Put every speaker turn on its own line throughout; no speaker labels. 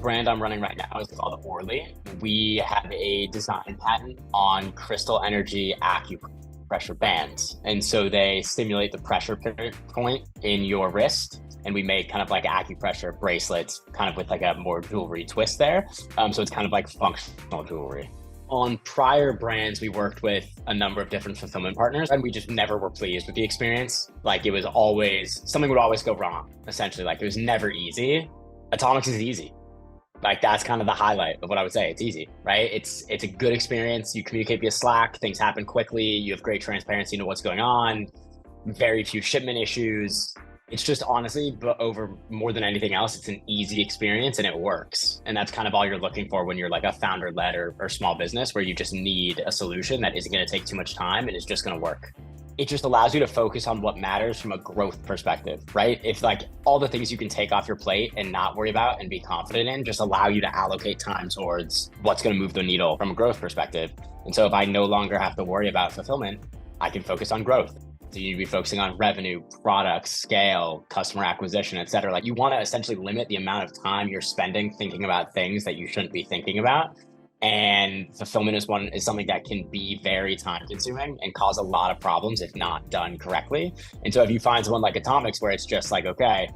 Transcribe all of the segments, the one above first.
brand I'm running right now is called Orli. We have a design patent on crystal energy acupressure bands. And so they stimulate the pressure point in your wrist. And we make kind of like acupressure bracelets, kind of with like a more jewelry twist there. So it's kind of like functional jewelry. On prior brands, we worked with a number of different fulfillment partners, and we just never were pleased with the experience. Like it was always, something would always go wrong, essentially. Like it was never easy. Atomix is easy. Like that's kind of the highlight of what I would say. It's easy, right? It's a good experience. You communicate via Slack, things happen quickly. You have great transparency into what's going on. Very few shipment issues. It's just honestly, but over more than anything else, it's an easy experience and it works. And that's kind of all you're looking for when you're like a founder-led or small business where you just need a solution that isn't going to take too much time and is just going to work. It just allows you to focus on what matters from a growth perspective, right? If like all the things you can take off your plate and not worry about and be confident in just allow you to allocate time towards what's going to move the needle from a growth perspective. And so if I no longer have to worry about fulfillment, I can focus on growth. So you need to be focusing on revenue, products, scale, customer acquisition, et cetera. Like you want to essentially limit the amount of time you're spending thinking about things that you shouldn't be thinking about. And fulfillment is something that can be very time consuming and cause a lot of problems if not done correctly. And so if you find someone like Atomix where it's just like, okay,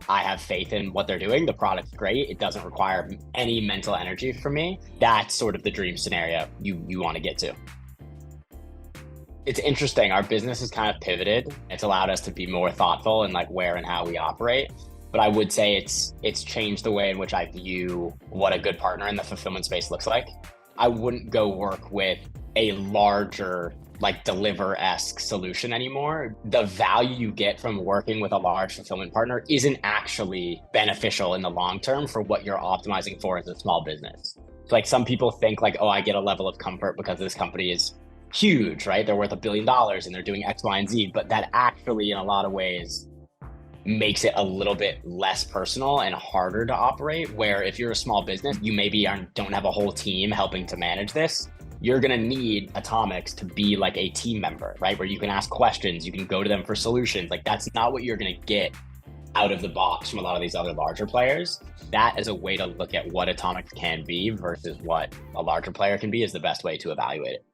I have faith in what they're doing, the product's great, it doesn't require any mental energy from me, that's sort of the dream scenario you want to get to. It's interesting. Our business has kind of pivoted. It's allowed us to be more thoughtful in like where and how we operate. But I would say it's changed the way in which I view what a good partner in the fulfillment space looks like. I wouldn't go work with a larger like Deliver-esque solution anymore. The value you get from working with a large fulfillment partner isn't actually beneficial in the long term for what you're optimizing for as a small business. So like some people think like, oh, I get a level of comfort because this company is huge, right? They're worth $1 billion and they're doing X, Y, and Z, but that actually in a lot of ways makes it a little bit less personal and harder to operate, where if you're a small business, you maybe don't have a whole team helping to manage this. You're going to need Atomix to be like a team member, right? Where you can ask questions, you can go to them for solutions. Like that's not what you're going to get out of the box from a lot of these other larger players. That is a way to look at what Atomix can be versus what a larger player can be is the best way to evaluate it.